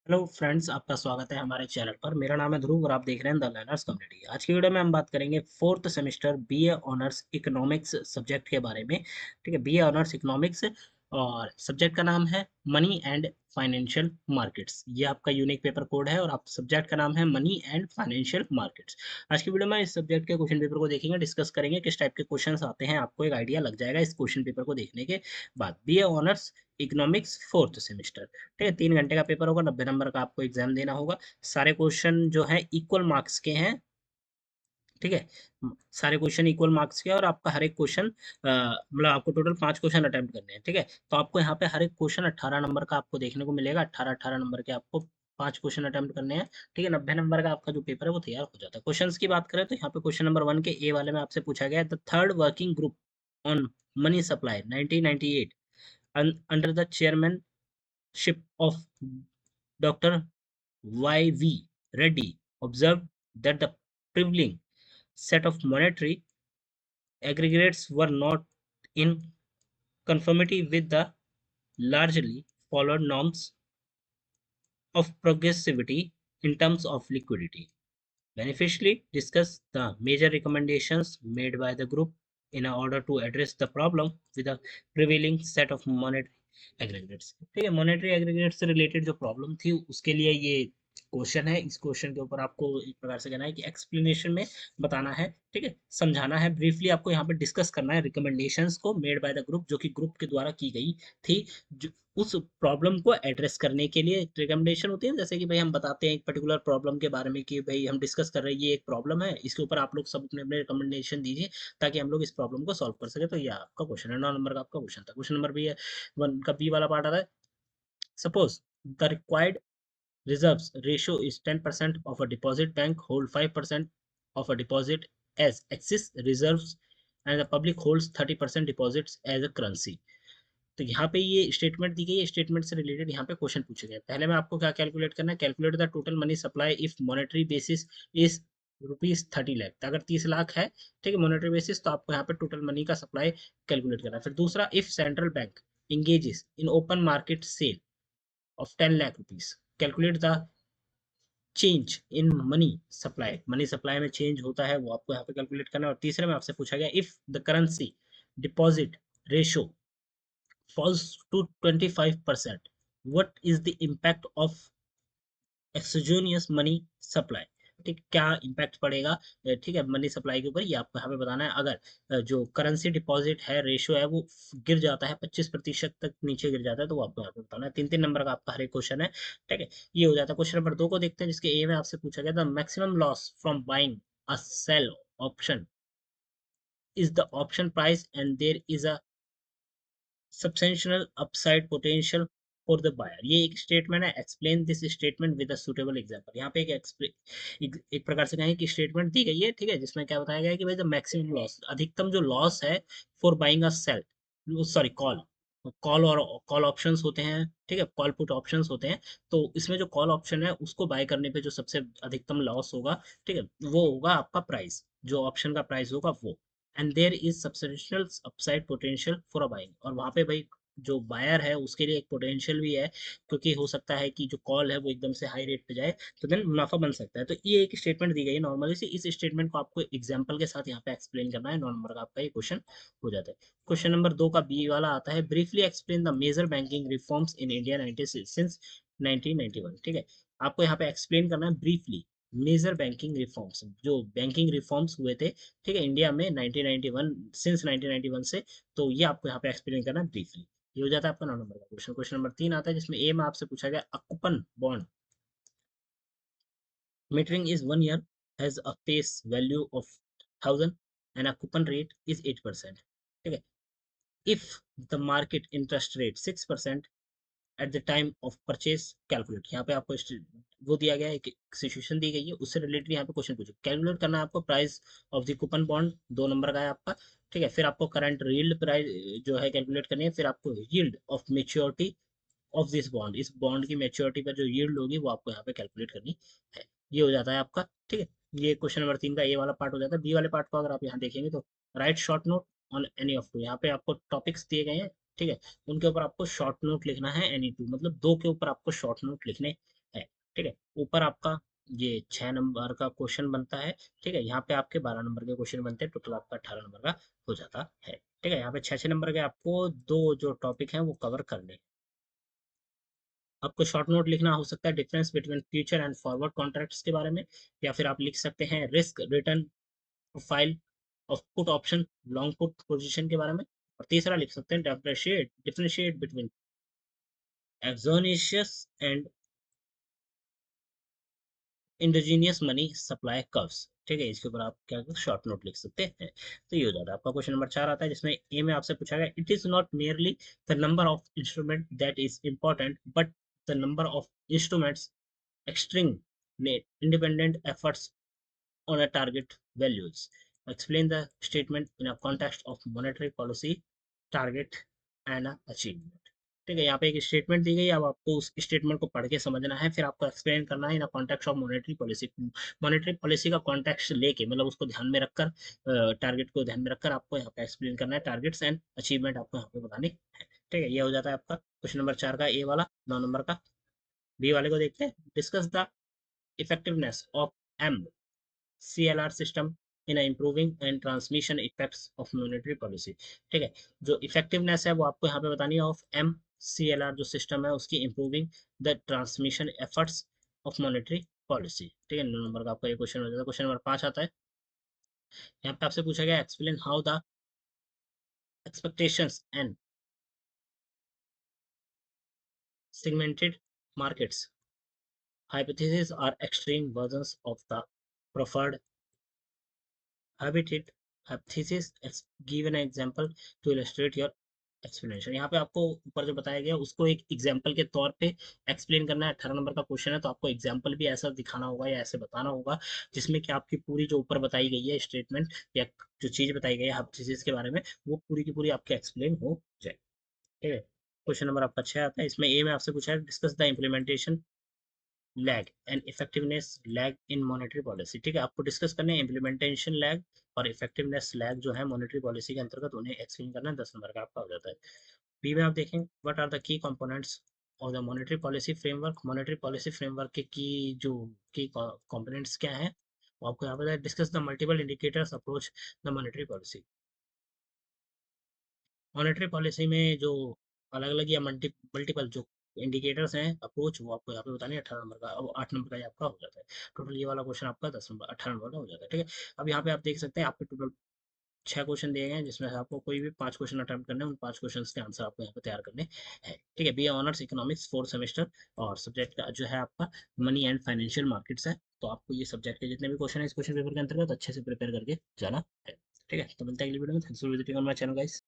Hello friends, आपका स्वागत है हमारे चैनल पर। मेरा नाम है ध्रुव और आप देख रहे हैं द लर्नर्स कम्युनिटी। आज की वीडियो में हम बात करेंगे fourth semester BA honours economics subject के बारे में। ठीक है, बीए ऑनर्स इकोनॉमिक्स और सब्जेक्ट का नाम है मनी एंड फाइनेंशियल मार्केट्स। ये आपका यूनिक पेपर कोड है और आप सब्जेक्ट का नाम है मनी एंड फाइनेंशियल मार्केट्स। आज की वीडियो में इस सब्जेक्ट के क्वेश्चन पेपर को देखेंगे, डिस्कस करेंगे किस टाइप के क्वेश्चंस आते हैं। आपको एक आइडिया लग जाएगा इस क्वेश्चन पेपर को देखने के बाद। BA honours economics fourth semester, ठीक है, 3 घंटे का पेपर होगा, 90 नंबर का आपको एग्जाम देना होगा। सारे क्वेश्चन जो है इक्वल मार्क्स के हैं। ठीक है, सारे क्वेश्चन इक्वल मार्क्स के हैं और आपका हर एक क्वेश्चन मतलब आपको टोटल 5 क्वेश्चन अटेम्प्ट करने हैं। ठीक है, तो आपको यहाँ पे हर एक क्वेश्चन 18 नंबर का आपको देखने को मिलेगा। 18-18 नंबर के आपको 5 क्वेश्चन अटेम्प्ट करने हैं। ठीक है, 90 नंबर का आपका जो पेपर है वो तैयार हो जाता है। क्वेश्चंस की बात करें तो यहाँ पे क्वेश्चन नंबर 1 के ए वाले में आपसे पूछा गया है, the third working group on money supply 1998 under the chairmanship of Dr. Y.V. Reddy observed that the prevailing set of monetary aggregates were not in conformity with the largely followed norms of progressivity in terms of liquidity. Beneficially discuss the major recommendations made by the group in order to address the problem with the prevailing set of monetary aggregates. ठीक है, monetary aggregate से related जो problem थी उसके लिए ये question है। इस क्वेश्चन के ऊपर आपको एक प्रकार से कहना है कि एक्सप्लेनेशन में बताना है। ठीक है, समझाना है, ब्रीफली आपको यहाँ पे डिस्कस करना है रिकमेंडेशंस को मेड बाय द ग्रुप, जो कि ग्रुप के द्वारा की गई थी। जो उस प्रॉब्लम को एड्रेस करने के लिए रिकमेंडेशन होती है, जैसे कि भाई हम बताते हैं एक पर्टिकुलर प्रॉब्लम के बारे में कि भाई हम डिस्कस कर रहे हैं, ये एक प्रॉब्लम है, इसके ऊपर आप लोग सब अपने अपने रिकमेंडेशन दीजिए ताकि हम लोग इस प्रॉब्लम को सॉल्व कर सके। तो ये आपका क्वेश्चन है, 9 नंबर का आपका क्वेश्चन था। क्वेश्चन नंबर भी है वन का बी वाला पार्ट आ रहा है। Suppose the required reserves ratio is 10% of a deposit, bank hold 5% of a deposit as excess reserves and the public holds 30% deposits as a currency। तो यहाँ पे ये स्टेटमेंट दी गई है, स्टेटमेंट से रिलेटेड यहाँ पे क्वेश्चन पूछे गए। पहले में आपको क्या कैलकुलेट करना है, calculate the total money supply if monetary basis is ₹30 lakh. अगर 30 लाख है, ठीक है, मॉनेटरी बेसिस, तो आपको यहाँ पे टोटल मनी का सप्लाई कैलकुलेट करना है। फिर दूसरा, if central bank engages in open market sale of 10 lakh rupees, calculate the change in money supply में चेंज होता है वो आपको यहाँ पे कैलकुलेट करना है। और तीसरे में आपसे पूछा गया, if the currency deposit ratio falls to 25%, what is the impact of exogenous money supply. ठीक, क्या इम्पैक्ट पड़ेगा, ठीक है, मनी सप्लाई के ऊपर, ये आपको यहाँ पे बताना है। अगर जो करेंसी डिपॉजिट है रेशियो है वो गिर जाता है, 25% तक नीचे गिर जाता है, तो वो आपको यहाँ पे बताना है। 3-3 नंबर का आपका हर एक क्वेश्चन है। ठीक है, ये हो जाता है। क्वेश्चन नंबर 2 को देखते हैं, जिसके ए में आपसे पूछा गया, the maximum loss from buying a sell option is the option price and there is a substantial upside potential for the buyer। ये एक स्टेटमेंट है। Explain this statement with a suitable example. यहाँ पे एक प्रकार से कहें कि स्टेटमेंट दी गई है, ठीक है, जिसमें क्या बताया गया है कि भाई द मैक्सिमम लॉस, अधिकतम जो लॉस है for buying a sell, sorry call, call और कॉल ऑप्शंस होते हैं, ठीक है, कॉल पुट ऑप्शंस होते हैं। तो इसमें जो कॉल ऑप्शन है उसको बाय करने पे जो सबसे अधिकतम लॉस होगा, ठीक है, वो होगा आपका प्राइस, जो ऑप्शन का प्राइस होगा वो। And there is substantial upside potential for a buying, और वहां पे भाई जो बायर है उसके लिए एक पोटेंशियल भी है, क्योंकि हो सकता है कि जो कॉल है वो एकदम से हाई रेट पे जाए, तो देन मुनाफा बन सकता है। तो ये एक स्टेटमेंट दी गई है नॉर्मली सी। इस स्टेटमेंट को आपको एग्जांपल के साथ यहाँ पे एक्सप्लेन करना है। 9 नंबर का आपका ये क्वेश्चन हो जाता है। क्वेश्चन नंबर 2 का बी वाला आता है, briefly explain the major banking reforms in India 96 since 1991। ठीक है, आपको यहाँ पे एक्सप्लेन करना है ब्रीफली मेजर बैंकिंग रिफॉर्म्स, जो बैंकिंग रिफॉर्म्स हुए थे, ठीक है, इंडिया में 1991, सिंस 1991 से। तो ये आपको यहाँ पे एक्सप्लेन करना है ब्रीफली। ये हो जाता है आपका 9 नंबर का क्वेश्चन। क्वेश्चन नंबर 3 आता है, जिसमें ए में आपसे पूछा गया, a coupon bond maturing is 1 year has a face value of 1000 and a coupon rate is 8%। ठीक है, if the market interest rate 6% at the time of purchase calculate. यहाँ पे आपको वो दिया गया है, एक सिचुएशन दी गई है, उससे रिलेटेड यहाँ पे क्वेश्चन पूछे। कैलकुलेट करना है आपको price of the coupon bond, 2 number का है आपका। ठीक है, फिर आपको करंट यील्ड प्राइस जो है कैलकुलेट करनी है, फिर आपको yield of maturity of this bond, इस बॉन्ड की मेच्योरिटी पर जो यील्ड होगी वो आपको यहाँ पे कैलकुलेट करनी है। ये हो जाता है आपका। ठीक है, ये क्वेश्चन नंबर 3 का ए वाला पार्ट हो जाता है। बी वाले पार्ट को अगर आप यहाँ देखेंगे तो, write short note on any of two, यहाँ पे आपको टॉपिक्स दिए गए हैं, ठीक है, उनके ऊपर आपको शॉर्ट नोट लिखना है, एनी टू मतलब दो के ऊपर आपको शॉर्ट नोट लिखने हैं। ठीक है, ऊपर आपका ये 6 नंबर का क्वेश्चन बनता है। ठीक है, यहाँ पे आपके 12 नंबर के क्वेश्चन बनते हैं, टोटल आपका 18 नंबर का हो जाता है। ठीक है, यहाँ पे 6 6 नंबर के आपको दो जो टॉपिक हैं वो कवर करने हैं। आपको शॉर्ट नोट लिखना हो सकता है difference between future and forward contracts के बारे में, या फिर आप लिख सकते हैं risk return profile of put option, long put position के बारे में। और तीसरा लिख सकते हैं differentiate differentiate between exogenous and endogenous money supply curves. ठीक है, इसके ऊपर आप क्या शॉर्ट नोट लिख सकते हैं। तो ये हो जाता है आपका क्वेश्चन नंबर 4 आता है, जिसमें ए में आपसे पूछा गया it is not merely the number of instrument that is important but the number of instruments extring independent efforts on a target values. Explain the statement in a context of monetary policy, target and achievement. ठीक है, यहाँ पे एक statement दी गई है, अब आपको उस स्टेटमेंट को पढ़ के समझना है, फिर आपको एक्सप्लेन करना है in context of monetary policy. Monetary policy का कॉन्टेक्स्ट लेके मतलब उसको ध्यान में रखकर, टारगेट को ध्यान में रखकर आपको यहाँ पे एक्सप्लेन करना है, टारगेट्स एंड अचीवमेंट आपको यहाँ पे बतानी है। ठीक है, ये हो जाता है आपका क्वेश्चन नंबर 4 का ए वाला। 9 नंबर का बी वाले को देखते हैं। Discuss the effectiveness of MCLR system in improving and transmission effects of monetary policy। ठीक है, जो इफेक्टिवनेस है वो आपको यहाँ पे बतानी है ऑफ MCLR जो सिस्टम है उसकी improving the transmission efforts of monetary policy. ठीक है, 9 नंबर का आपका ये क्वेश्चन हो जाता है। क्वेश्चन नंबर 5 आता है, यहाँ पे आपसे पूछा गया explain how the expectations and segmented markets hypotheses are extreme versions of the preferred habitat hypothesis। give an example to illustrate your explanation। यहाँ पे आपको ऊपर जो बताया गया उसको एक एग्जाम्पल के तौर पे एक्सप्लेन करना है। 18 नंबर का क्वेश्चन है, तो आपको एग्जाम्पल भी ऐसा दिखाना होगा या ऐसे बताना होगा जिसमें कि आपकी पूरी जो ऊपर बताई गई है स्टेटमेंट या जो चीज बताई गई है हाइपोथेसिस के बारे में, वो पूरी की पूरी आपके एक्सप्लेन हो जाए। ठीक है, क्वेश्चन नंबर आपका 6 आता है, इसमें ए में आपसे पूछा है discuss the implementation lag and effectiveness lag in monetary policy. ठीक है, आपको डिस्कस करना है इम्प्लीमेंटेशन लैग और इफेक्टिवनेस लैग जो है मॉनेटरी पॉलिसी के अंतर्गत, उन्हें एक्सप्लेन करना है। 10 नंबर का आपका हो जाता है। बी में आप देखें what are the key components of the monetary policy framework. Monetary policy framework के की जो की कंपोनेंट्स क्या हैं, वो आपको यहाँ पर discuss the multiple indicators approach the monetary policy. Monetary policy में जो अलग अलग या मल्टीपल जो इंडिकेटर्स हैं अप्रोच, वो आपको यहाँ पे बतानी है। 18 नंबर का, अब 8 नंबर का ये आपका हो जाता है। टोटल ये वाला क्वेश्चन आपका 10 नंबर 18 नंबर का हो जाता है। ठीक है, अब यहाँ पे आप देख सकते हैं आपके टोटल 6 क्वेश्चन दिए गए हैं, जिसमें से आपको कोई भी 5 क्वेश्चन अटेम्प्ट करने हैं। उन 5 क्वेश्चन के आंसर आपको यहाँ पे तैयार करने हैं। ठीक है, B honours economics 4th semester, और सब्जेक्ट जो है आपका मनी एंड फाइनेंशियल मार्केट्स है। तो आपको ये सब्जेक्ट के जितने भी क्वेश्चन है इस क्वेश्चन पेपर के अंतर्गत अच्छे से प्रिपेयर करके जाना है। ठीक है, तो मिलता है अगली वीडियो में। Thanks for visiting on my channel guys.